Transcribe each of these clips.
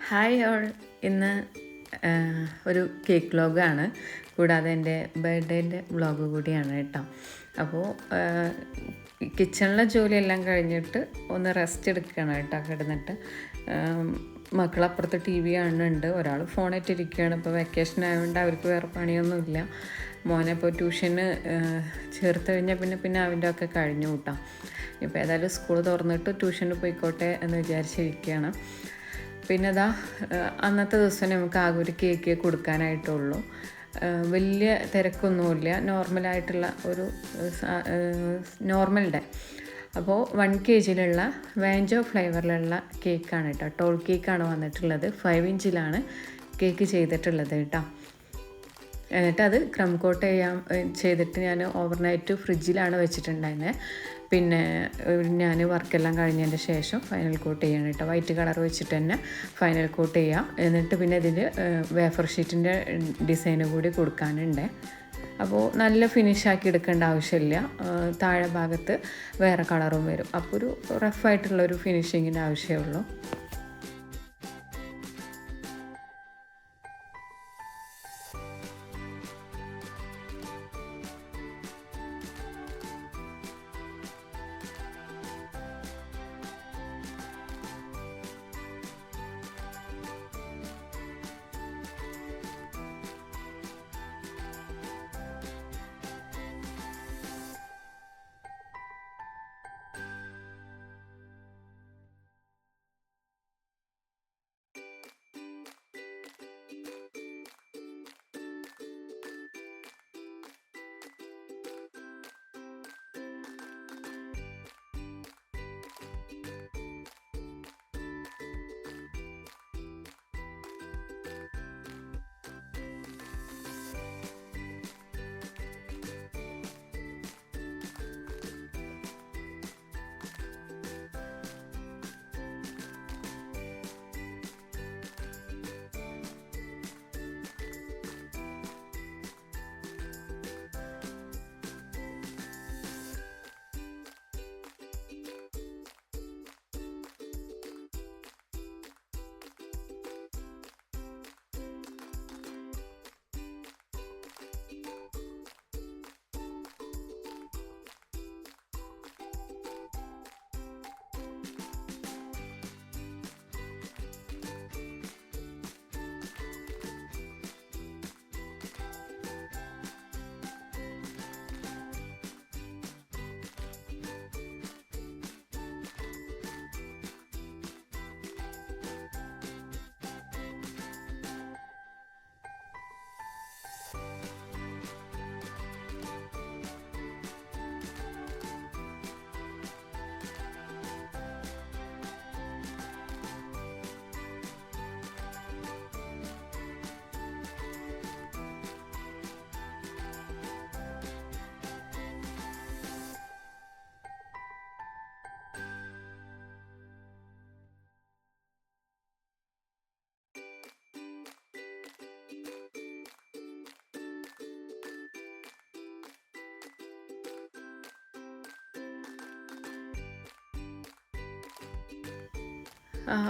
Hi all. ഇന്ന് ഒരു cake വ്ളോഗാണ്, കൂടാതെ എൻ്റെ ബർത്ത്ഡേൻ്റെ വ്ളോഗ് കൂടിയാണ് കേട്ടോ. അപ്പോൾ കിച്ചണിലെ ജോലിയെല്ലാം കഴിഞ്ഞിട്ട് ഒന്ന് റെസ്റ്റ് എടുക്കുകയാണ് കേട്ടോ. കിടന്നിട്ട് മക്കളപ്പുറത്ത് ടി വി കാണുന്നുണ്ട്, ഒരാൾ ഫോണിട്ടിരിക്കുകയാണ്. ഇപ്പോൾ വെക്കേഷൻ ആയതുകൊണ്ട് അവർക്ക് വേറെ പണിയൊന്നുമില്ല. മോനെ ഇപ്പോൾ ട്യൂഷന് ചേർത്ത് കഴിഞ്ഞാൽ പിന്നെ അവൻ്റെ ഒക്കെ കഴിഞ്ഞു കൂട്ടാം. ഇപ്പോൾ ഏതായാലും സ്കൂൾ തുറന്നിട്ട് ട്യൂഷന് പോയിക്കോട്ടെ എന്ന് വിചാരിച്ചിരിക്കുകയാണ്. പിന്നെ അതാ അന്നത്തെ ദിവസം നമുക്ക് ആകെ ഒരു കേക്ക് കൊടുക്കാനായിട്ടുള്ളൂ. വലിയ തിരക്കൊന്നുമില്ല, നോർമലായിട്ടുള്ള ഒരു നോർമൽ ഡേ. അപ്പോൾ 1 kg വാഞ്ചോ ഫ്ലേവറിലുള്ള കേക്കാണ് കേട്ടോ. ടോൾ കേക്കാണ് വന്നിട്ടുള്ളത്. 5 ഇഞ്ചിലാണ് കേക്ക് ചെയ്തിട്ടുള്ളത് കേട്ടോ. എന്നിട്ട് അത് ക്രം കോട്ട് ചെയ്തിട്ട് ഞാൻ ഓവർനൈറ്റ് ഫ്രിഡ്ജിലാണ് വെച്ചിട്ടുണ്ടായിരുന്നത്. പിന്നെ ഞാൻ വർക്കെല്ലാം കഴിഞ്ഞതിൻ്റെ ശേഷം ഫൈനൽ കോട്ട് ചെയ്യണം കേട്ടോ. വൈറ്റ് കളർ വെച്ചിട്ട് തന്നെ ഫൈനൽ കോട്ട് ചെയ്യാം. എന്നിട്ട് പിന്നെ ഇതിൽ വേഫർ ഷീറ്റിൻ്റെ ഡിസൈന് കൂടി കൊടുക്കാനുണ്ട്. അപ്പോൾ നല്ല ഫിനിഷാക്കി എടുക്കേണ്ട ആവശ്യമില്ല. താഴെ ഭാഗത്ത് വേറെ കളറും വരും. അപ്പോൾ ഒരു റഫായിട്ടുള്ളൊരു ഫിനിഷിങ്ങിൻ്റെ ആവശ്യമേ ഉള്ളൂ.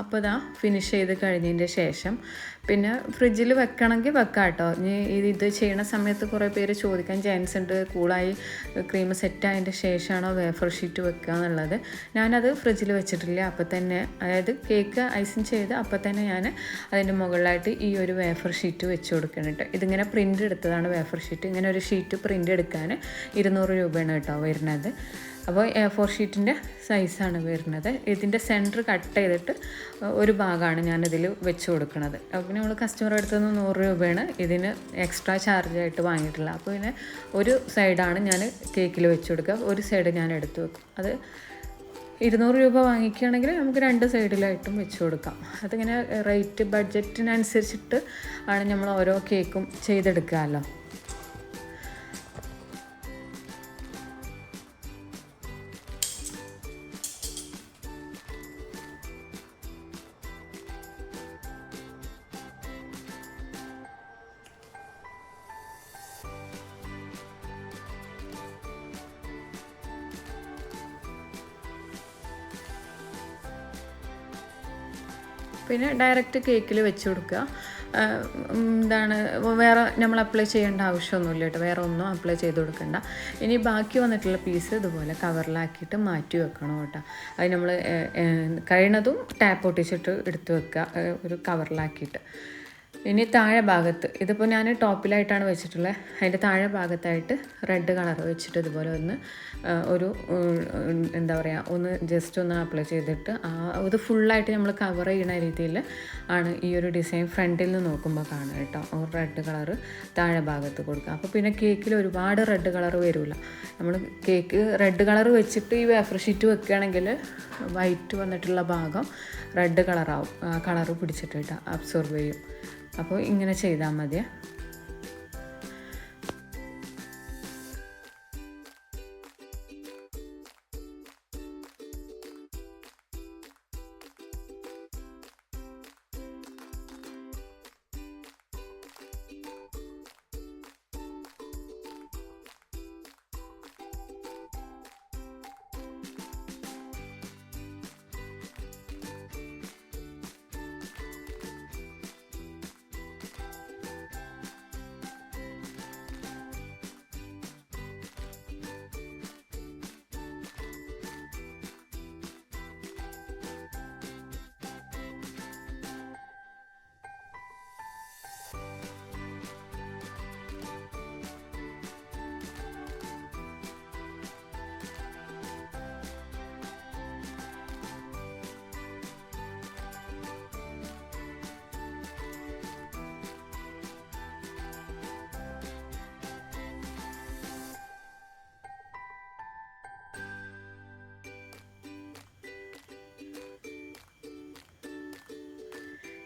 അപ്പോൾ ഇതാ ഫിനിഷ് ചെയ്ത് കഴിഞ്ഞതിൻ്റെ ശേഷം പിന്നെ ഫ്രിഡ്ജിൽ വെക്കണമെങ്കിൽ വെക്കാം കേട്ടോ. ഇനി ഇത് ചെയ്യണ സമയത്ത് കുറേ പേര് ചോദിക്കാൻ ചാൻസ് ഉണ്ട്, കൂളായി ക്രീം സെറ്റായതിൻ്റെ ശേഷമാണോ വേഫർ ഷീറ്റ് വെക്കുക എന്നുള്ളത്. ഞാനത് ഫ്രിഡ്ജിൽ വെച്ചിട്ടില്ല. അപ്പോൾ തന്നെ, അതായത് കേക്ക് ഐസിങ് ചെയ്ത് അപ്പോൾ തന്നെ ഞാൻ അതിൻ്റെ മുകളിലായിട്ട് ഈ ഒരു വേഫർ ഷീറ്റ് വെച്ച് കൊടുക്കണം കേട്ടോ. ഇതിങ്ങനെ പ്രിൻ്റ് എടുത്തതാണ് വേഫർ ഷീറ്റ്. ഇങ്ങനെ ഒരു ഷീറ്റ് പ്രിൻ്റ് എടുക്കാൻ 200 രൂപയാണ് കേട്ടോ വരുന്നത്. അപ്പോൾ A4 ഷീറ്റിൻ്റെ സൈസാണ് വരുന്നത്. ഇതിൻ്റെ സെൻറ്റർ കട്ട് ചെയ്തിട്ട് ഒരു ഭാഗമാണ് ഞാനിതിൽ വെച്ച് കൊടുക്കുന്നത്. അപ്പോൾ നമ്മൾ കസ്റ്റമറുടെ അടുത്ത് നിന്ന് 100 രൂപയാണ് ഇതിന് എക്സ്ട്രാ ചാർജായിട്ട് വാങ്ങിയിട്ടുള്ളത്. അപ്പോൾ പിന്നെ ഒരു സൈഡാണ് ഞാൻ കേക്കിൽ വെച്ച് കൊടുക്കുക, ഒരു സൈഡ് ഞാൻ എടുത്ത് വെക്കും. അത് 200 രൂപ വാങ്ങിക്കുകയാണെങ്കിൽ നമുക്ക് 2 സൈഡിലായിട്ടും വെച്ച് കൊടുക്കാം. അതിങ്ങനെ റേറ്റ് ബഡ്ജറ്റിനനുസരിച്ചിട്ട് ആണ് നമ്മൾ ഓരോ കേക്കും ചെയ്തെടുക്കാമല്ലോ. പിന്നെ ഡയറക്റ്റ് കേക്കിൽ വെച്ച് കൊടുക്കുക. എന്താണ് വേറെ നമ്മൾ അപ്ലൈ ചെയ്യേണ്ട ആവശ്യമൊന്നുമില്ല കേട്ടോ, വേറെ ഒന്നും അപ്ലൈ ചെയ്ത് കൊടുക്കണ്ട. ഇനി ബാക്കി വന്നിട്ടുള്ള പീസ് ഇതുപോലെ കവറിലാക്കിയിട്ട് മാറ്റി വെക്കണം കേട്ടോ. അത് നമ്മൾ കഴിയുന്നതും ടാപ്പ് ഒട്ടിച്ചിട്ട് എടുത്ത് വെക്കുക ഒരു കവറിലാക്കിയിട്ട്. ഇനി താഴെ ഭാഗത്ത് ഇതിപ്പോൾ ഞാൻ ടോപ്പിലായിട്ടാണ് വെച്ചിട്ടുള്ളത്. അതിൻ്റെ താഴെ ഭാഗത്തായിട്ട് റെഡ് കളർ വെച്ചിട്ട് ഇതുപോലെ ഒരു എന്താ പറയുക ഒന്ന് ജസ്റ്റ് ഒന്ന് അപ്ലൈ ചെയ്തിട്ട് ഇത് ഫുള്ളായിട്ട് നമ്മൾ കവർ ചെയ്യുന്ന രീതിയിൽ ആണ് ഈ ഒരു ഡിസൈൻ ഫ്രണ്ടിൽ നിന്ന് നോക്കുമ്പോൾ കാണുക കേട്ടോ. റെഡ് കളറ് താഴെ ഭാഗത്ത് കൊടുക്കുക. അപ്പോൾ പിന്നെ കേക്കിൽ ഒരുപാട് റെഡ് കളർ വരില്ല. നമ്മൾ കേക്ക് റെഡ് കളർ വെച്ചിട്ട് ഈ വേഫർ ഷീറ്റ് വെക്കുകയാണെങ്കിൽ വൈറ്റ് വന്നിട്ടുള്ള ഭാഗം റെഡ് കളറാവും, കളറ് പിടിച്ചിട്ട് അബ്സോർബ് ചെയ്യും. അപ്പോൾ ഇങ്ങനെ ചെയ്താൽ മതി.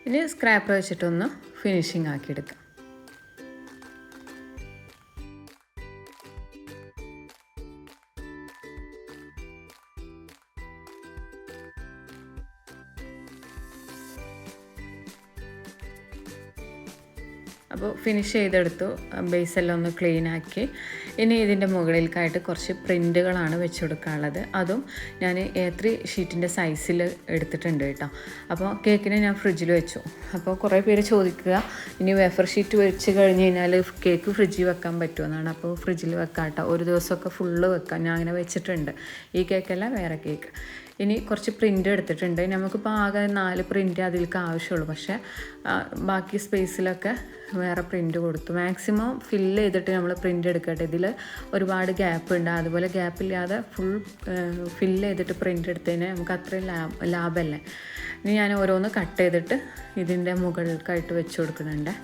ഇനി സ്ക്രാപ്പർ വെച്ചിട്ടൊന്ന് ഫിനിഷിങ് ആക്കിയെടുക്കാം. അപ്പോൾ ഫിനിഷ് ചെയ്തെടുത്തു. ബേസെല്ലാം ഒന്ന് ക്ലീൻ ആക്കി. ഇനി ഇതിൻ്റെ മുകളിലേക്കായിട്ട് കുറച്ച് പ്രിൻറ്റുകളാണ് വെച്ച് കൊടുക്കാനുള്ളത്. അതും ഞാൻ A3 ഷീറ്റിൻ്റെ സൈസിൽ എടുത്തിട്ടുണ്ട് കേട്ടോ. അപ്പോൾ കേക്കിനെ ഞാൻ ഫ്രിഡ്ജിൽ വെച്ചു. അപ്പോൾ കുറേ പേര് ചോദിക്കുക ഇനി വേഫർ ഷീറ്റ് വെച്ച് കഴിഞ്ഞ് കഴിഞ്ഞാൽ കേക്ക് ഫ്രിഡ്ജിൽ വെക്കാൻ പറ്റുമെന്നാണ്. അപ്പോൾ ഫ്രിഡ്ജിൽ വെക്കാം കേട്ടോ, ഒരു ദിവസമൊക്കെ ഫുള്ള് വെക്കാം. ഞാൻ അങ്ങനെ വെച്ചിട്ടുണ്ട്. ഈ കേക്കല്ല, വേറെ കേക്ക്. ഇനി കുറച്ച് പ്രിൻ്റ് എടുത്തിട്ടുണ്ട്. നമുക്കിപ്പോൾ ആകെ 4 പ്രിൻ്റ് അതിലേക്ക് ആവശ്യമുള്ളൂ. പക്ഷേ ബാക്കി സ്പേസിലൊക്കെ വേറെ പ്രിൻ്റ് കൊടുത്തു. മാക്സിമം ഫില്ല് ചെയ്തിട്ട് നമ്മൾ പ്രിൻ്റ് എടുക്കട്ടെ. ഇതിൽ ഒരുപാട് ഗ്യാപ്പ് ഉണ്ട്. അതുപോലെ ഗ്യാപ്പില്ലാതെ ഫുൾ ഫില്ല് ചെയ്തിട്ട് പ്രിൻ്റ് എടുത്തതിന് നമുക്ക് അത്രയും ലാഭമല്ലേ. ഇനി ഞാൻ ഓരോന്ന് കട്ട് ചെയ്തിട്ട് ഇതിൻ്റെ മുകളിലേക്കായിട്ട് വെച്ച് കൊടുക്കുന്നുണ്ട്.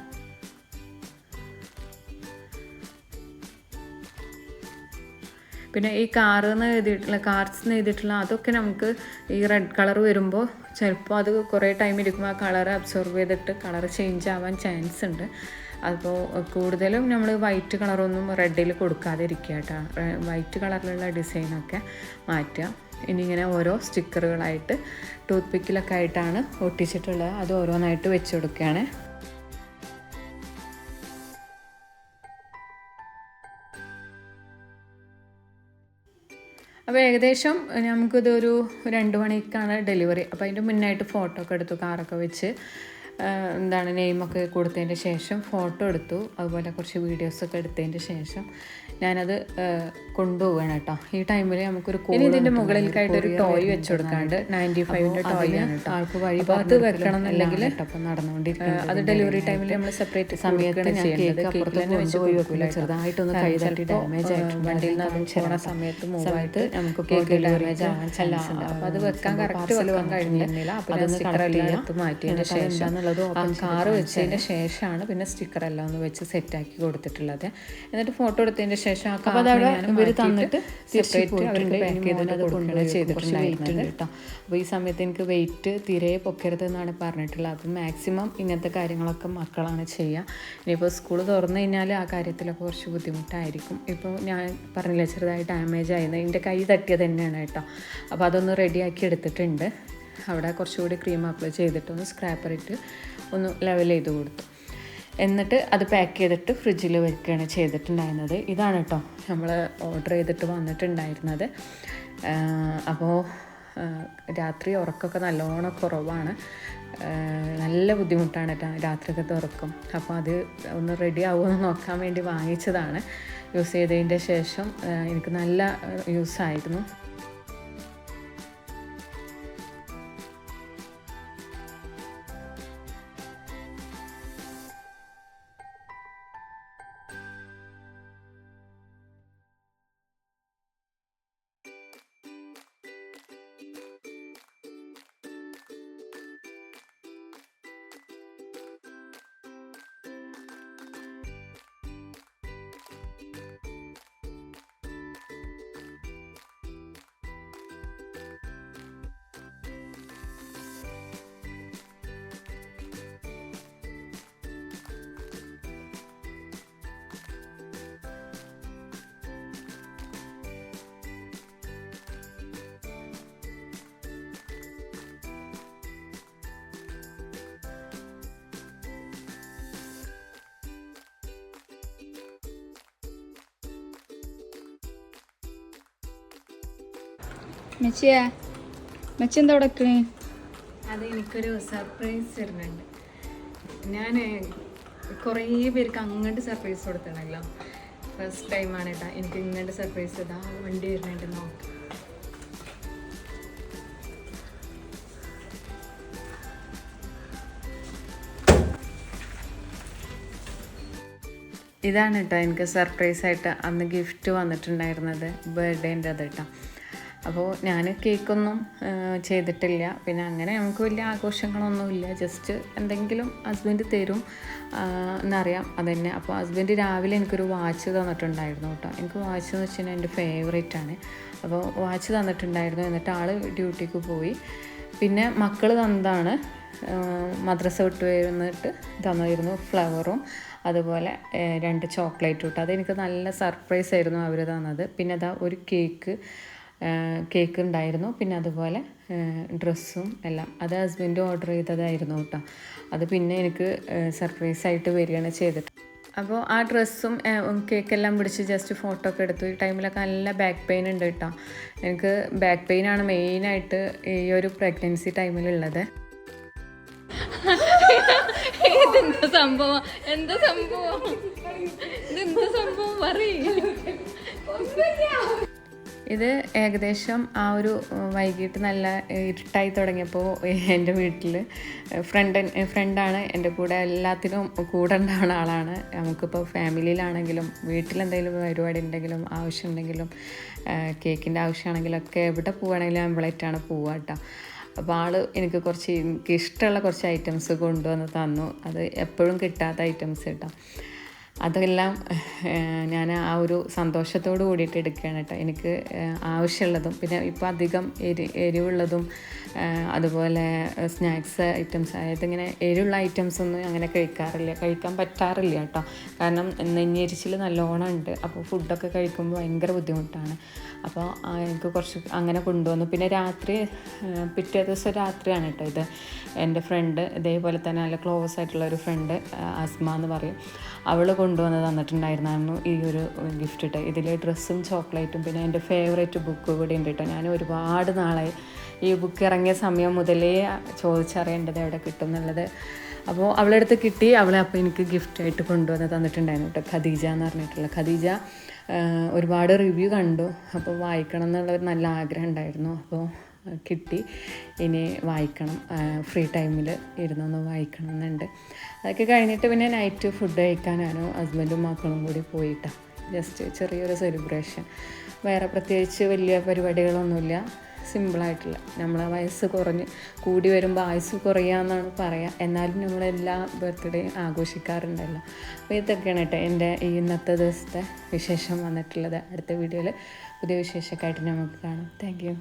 പിന്നെ ഈ കാർന്ന് എഴുതിയിട്ടുള്ള അതൊക്കെ നമുക്ക് ഈ റെഡ് കളർ വരുമ്പോൾ ചിലപ്പോൾ അത് കുറേ ടൈം ഇരിക്കുമ്പോൾ ആ കളർ അബ്സോർബ് ചെയ്തിട്ട് കളർ ചേഞ്ച് ആവാൻ ചാൻസ് ഉണ്ട്. അപ്പോൾ കൂടുതലും നമ്മൾ വൈറ്റ് കളറൊന്നും റെഡിൽ കൊടുക്കാതിരിക്കുക കേട്ടോ. വൈറ്റ് കളറിലുള്ള ഡിസൈനൊക്കെ മാറ്റുക. ഇനി ഇങ്ങനെ ഓരോ സ്റ്റിക്കറുകളായിട്ട് ടൂത്ത് പിക്കിലൊക്കെ ആയിട്ടാണ് ഒട്ടിച്ചിട്ടുള്ളത്. അത് ഓരോന്നായിട്ട് വെച്ച് കൊടുക്കുകയാണ്. അപ്പോൾ ഏകദേശം നമുക്കിതൊരു 2 മണിക്കാണ് ഡെലിവറി. അപ്പോൾ അതിൻ്റെ മുന്നായിട്ട് ഫോട്ടോ ഒക്കെ എടുത്തു, കാറൊക്കെ വെച്ച് എന്താണ് നെയിമൊക്കെ കൊടുത്തതിൻ്റെ ശേഷം ഫോട്ടോ എടുത്തു. അതുപോലെ കുറച്ച് വീഡിയോസൊക്കെ എടുത്തതിൻ്റെ ശേഷം ഞാനത് കൊണ്ടുപോവുകയാണ് കേട്ടോ. ഈ ടൈമിൽ നമുക്കൊരു ഇനി ഇതിൻ്റെ മുകളിലേക്കായിട്ട് ഒരു ടോയ് വെച്ച് കൊടുക്കാണ്ട് 95ൻ്റെ ടോയ് ആണ് കേട്ടോ. ആൾക്ക് വഴി അത് വെക്കണം എന്നുണ്ടെങ്കിൽ അപ്പം നടന്നുകൊണ്ടിരിക്കുന്നത്. അത് ഡെലിവറി ടൈമിൽ നമ്മൾ സെപ്പറേറ്റ് സമയത്ത് ചെയ്യേണ്ടത്. കേക്കിൽ തന്നെ വെച്ച് പോയില്ല, ചെറുതായിട്ടൊന്ന് കൈ തട്ടി ഡാമേജ് ആയിട്ട് വണ്ടിയിൽ നിന്ന് അതും പോകുന്ന സമയത്ത് മൂവായിട്ട് നമുക്ക് കേക്ക് ഡാമേജ് ആവാൻ ചാൻസ് ഉണ്ട്. അപ്പോൾ അത് വെക്കാൻ കറക്റ്റ് വെക്കാൻ കഴിഞ്ഞിരുന്നില്ല. അപ്പോൾ അത് സ്റ്റിക്കറെല്ലാം എടുത്ത് മാറ്റിയതിൻ്റെ ശേഷം ആ കാറ് വെച്ചതിൻ്റെ ശേഷമാണ് പിന്നെ സ്റ്റിക്കറെല്ലാം ഒന്ന് വെച്ച് സെറ്റാക്കി കൊടുത്തിട്ടുള്ളത്. എന്നിട്ട് ഫോട്ടോ എടുത്തതിൻ്റെ ശേഷം ആ കാർ ഇവർ തന്നിട്ട് തിരിച്ചിട്ട് അവർക്ക് പാക്ക് ചെയ്തിട്ട് കൊടുക്കുകയാണ് ചെയ്തിട്ടുണ്ടായിരുന്നത് കേട്ടോ. അപ്പോൾ ഈ സമയത്ത് എനിക്ക് വെയിറ്റ് തീരെ പൊക്കരുത് എന്നാണ് പറഞ്ഞിട്ടുള്ളത്. അപ്പം മാക്സിമം ഇങ്ങനത്തെ കാര്യങ്ങളൊക്കെ മക്കളാണ് ചെയ്യുക. ഇനിയിപ്പോൾ സ്കൂൾ തുറന്നു കഴിഞ്ഞാൽ ആ കാര്യത്തിലൊക്കെ കുറച്ച് ബുദ്ധിമുട്ടായിരിക്കും. ഇപ്പോൾ ഞാൻ പറഞ്ഞില്ല ചെറുതായി ഡാമേജ് ആയിരുന്നു, എൻ്റെ കൈ തട്ടിയത് തന്നെയാണ് കേട്ടോ. അപ്പോൾ അതൊന്ന് റെഡിയാക്കി എടുത്തിട്ടുണ്ട്. അവിടെ കുറച്ചുകൂടി ക്രീം അപ്ലൈ ചെയ്തിട്ടൊന്ന് സ്ക്രാപ്പറിട്ട് ഒന്ന് ലെവൽ ചെയ്ത് കൊടുത്തു. എന്നിട്ട് അത് പാക്ക് ചെയ്തിട്ട് ഫ്രിഡ്ജിൽ വെക്കുകയാണ് ചെയ്തിട്ടുണ്ടായിരുന്നത്. ഇതാണ് കേട്ടോ നമ്മൾ ഓർഡർ ചെയ്തിട്ട് വന്നിട്ടുണ്ടായിരുന്നത്. അപ്പോൾ രാത്രി ഉറക്കമൊക്കെ നല്ലോണം കുറവാണ്. നല്ല ബുദ്ധിമുട്ടാണ് രാത്രിയൊക്കെ ഉറക്കം. അപ്പോൾ അത് ഒന്ന് റെഡി ആവുമെന്ന് നോക്കാൻ വേണ്ടി വാങ്ങിച്ചതാണ്. യൂസ് ചെയ്തതിൻ്റെ ശേഷം എനിക്ക് നല്ല യൂസായിരുന്നു. മെച്ചിയെ മെച്ചി എന്താ ഉടക്കണേ? അത് എനിക്കൊരു സർപ്രൈസ് വരുന്നുണ്ട്. ഞാൻ കുറേ പേർക്ക് അങ്ങോട്ട് സർപ്രൈസ് കൊടുത്തണല്ലോ. ഫസ്റ്റ് ടൈമാണ് കേട്ടോ എനിക്ക് ഇങ്ങോട്ട് സർപ്രൈസ് ഇതാ വണ്ടി വരുന്നുണ്ട്. നോക്കാം. ഇതാണ് കേട്ടോ എനിക്ക് സർപ്രൈസായിട്ട് അന്ന് ഗിഫ്റ്റ് വന്നിട്ടുണ്ടായിരുന്നത്, ബർത്ത്ഡേൻ്റെ അത് കേട്ടോ. അപ്പോൾ ഞാൻ കേക്കൊന്നും ചെയ്തിട്ടില്ല. പിന്നെ അങ്ങനെ നമുക്ക് വലിയ ആഘോഷങ്ങളൊന്നുമില്ല. ജസ്റ്റ് എന്തെങ്കിലും ഹസ്ബൻഡ് തരും എന്നറിയാം, അതുതന്നെ. അപ്പോൾ ഹസ്ബൻഡ് രാവിലെ എനിക്കൊരു വാച്ച് തന്നിട്ടുണ്ടായിരുന്നു കേട്ടോ. എനിക്ക് വാച്ച് എന്ന് വെച്ച് കഴിഞ്ഞാൽ എൻ്റെ ഫേവറേറ്റാണ്. അപ്പോൾ വാച്ച് തന്നിട്ടുണ്ടായിരുന്നു. എന്നിട്ട് ആൾ ഡ്യൂട്ടിക്ക് പോയി. പിന്നെ മക്കൾ തന്നതാണ്, മദ്രസ വിട്ട് വരുന്നിട്ട് തന്നിരുന്നു ഫ്ലവറും അതുപോലെ 2 ചോക്ലേറ്റും ഇട്ട്. അതെനിക്ക് നല്ല സർപ്രൈസ് ആയിരുന്നു അവർ തന്നത്. പിന്നെ അതാ ഒരു കേക്ക് ഉണ്ടായിരുന്നു. പിന്നെ അതുപോലെ ഡ്രസ്സും എല്ലാം അത് ഹസ്ബൻഡ് ഓർഡർ ചെയ്തതായിരുന്നു കേട്ടോ. അത് പിന്നെ എനിക്ക് സർപ്രൈസായിട്ട് വരികയാണ് ചെയ്തിട്ട്. അപ്പോൾ ആ ഡ്രസ്സും കേക്കെല്ലാം പിടിച്ച് ജസ്റ്റ് ഫോട്ടോ ഒക്കെ എടുത്തു. ഈ ടൈമിലൊക്കെ നല്ല ബാക്ക് പെയിൻ ഉണ്ട് കേട്ടോ. എനിക്ക് ബാക്ക് പെയിനാണ് മെയിനായിട്ട് ഈ ഒരു പ്രഗ്നൻസി ടൈമിലുള്ളത്. ഇതെന്താ സംഭവം? എന്താ സംഭവം? ഇതെന്താ സംഭവം പറയ്. ഇത് ഏകദേശം ആ ഒരു വൈകിട്ട് നല്ല ഇരുട്ടായി തുടങ്ങിയപ്പോൾ എൻ്റെ വീട്ടിൽ ഫ്രണ്ടാണ് എൻ്റെ കൂടെ, എല്ലാത്തിനും കൂടെ ഉണ്ടാവുന്ന ആളാണ്. നമുക്കിപ്പോൾ ഫാമിലിയിലാണെങ്കിലും വീട്ടിലെന്തെങ്കിലും പരിപാടി ഉണ്ടെങ്കിലും ആവശ്യമുണ്ടെങ്കിലും കേക്കിൻ്റെ ആവശ്യമാണെങ്കിലൊക്കെ എവിടെ പോവുകയാണെങ്കിലും ആംബുലറ്റാണ് പോവുക കേട്ടോ. അപ്പോൾ എനിക്ക് ഇഷ്ടമുള്ള കുറച്ച് ഐറ്റംസ് കൊണ്ടുവന്ന് തന്നു. അത് എപ്പോഴും കിട്ടാത്ത ഐറ്റംസ് കേട്ടോ. അതെല്ലാം ഞാൻ ആ ഒരു സന്തോഷത്തോട് കൂടിയിട്ട് എടുക്കുകയാണ് കേട്ടോ. എനിക്ക് ആവശ്യമുള്ളതും പിന്നെ ഇപ്പോൾ അധികം എരിവുള്ളതും അതുപോലെ സ്നാക്സ് ഐറ്റംസ്, അതായത് ഇങ്ങനെ എരിവുള്ള ഐറ്റംസൊന്നും അങ്ങനെ കഴിക്കാൻ പറ്റാറില്ല കേട്ടോ. കാരണം നെഞ്ഞെരിച്ചിൽ നല്ലോണം ഉണ്ട്. അപ്പോൾ ഫുഡൊക്കെ കഴിക്കുമ്പോൾ ഭയങ്കര ബുദ്ധിമുട്ടാണ്. അപ്പോൾ എനിക്ക് കുറച്ച് അങ്ങനെ കൊണ്ടുവന്നു. പിന്നെ പിറ്റേ ദിവസം രാത്രിയാണ് കേട്ടോ ഇത്. എൻ്റെ ഫ്രണ്ട് ഇതേപോലെ തന്നെ നല്ല ക്ലോസ് ആയിട്ടുള്ള ഒരു ഫ്രണ്ട്, അസ്മ എന്ന് പറയും, അവൾ കൊണ്ടുവന്ന് തന്നിട്ടുണ്ടായിരുന്നു ഈ ഒരു ഗിഫ്റ്റ് കേട്ടോ. ഇതിൽ ഡ്രസ്സും ചോക്ലേറ്റും പിന്നെ എൻ്റെ ഫേവറേറ്റ് ബുക്ക് കൂടി ഉണ്ട് കേട്ടോ. ഞാൻ ഒരുപാട് നാളായി ഈ ബുക്ക് ഇറങ്ങിയ സമയം മുതലേ ചോദിച്ചറിയേണ്ടത് എവിടെ കിട്ടും എന്നുള്ളത്. അപ്പോൾ അവളുടെ അടുത്ത് കിട്ടി. അവളെ അപ്പോൾ എനിക്ക് ഗിഫ്റ്റായിട്ട് കൊണ്ടുവന്ന് തന്നിട്ടുണ്ടായിരുന്നു കേട്ടോ. ഖദീജ എന്ന് പറഞ്ഞിട്ടുള്ള ഖദീജ. ഒരുപാട് റിവ്യൂ കണ്ടു. അപ്പോൾ വായിക്കണം എന്നുള്ളൊരു നല്ല ആഗ്രഹം ഉണ്ടായിരുന്നു. അപ്പോൾ കിട്ടി. ഇനി വായിക്കണം, ഫ്രീ ടൈമിൽ ഇരുന്നൊന്ന് വായിക്കണം എന്നുണ്ട്. അതൊക്കെ കഴിഞ്ഞിട്ട് പിന്നെ നൈറ്റ് ഫുഡ് കഴിക്കാനാണ് ഹസ്ബൻഡും മക്കളും കൂടി പോയിട്ടാണ്. ജസ്റ്റ് ചെറിയൊരു സെലിബ്രേഷൻ. വേറെ പ്രത്യേകിച്ച് വലിയ പരിപാടികളൊന്നുമില്ല, സിമ്പിളായിട്ടുള്ള. നമ്മളെ വയസ്സ് കൂടി വരുമ്പോൾ ആയുസ് കുറയാമെന്നാണ് പറയുക. എന്നാലും നമ്മളെല്ലാ ബർത്ത്ഡേയും ആഘോഷിക്കാറുണ്ടല്ലോ. അപ്പോൾ ഇതൊക്കെയാണ് കേട്ടോ എൻ്റെ ഇന്നത്തെ ദിവസത്തെ വിശേഷം വന്നിട്ടുള്ളത്. അടുത്ത വീഡിയോയിൽ പുതിയ വിശേഷമൊക്കെ ആയിട്ട് നമുക്ക് കാണാം. Thank you.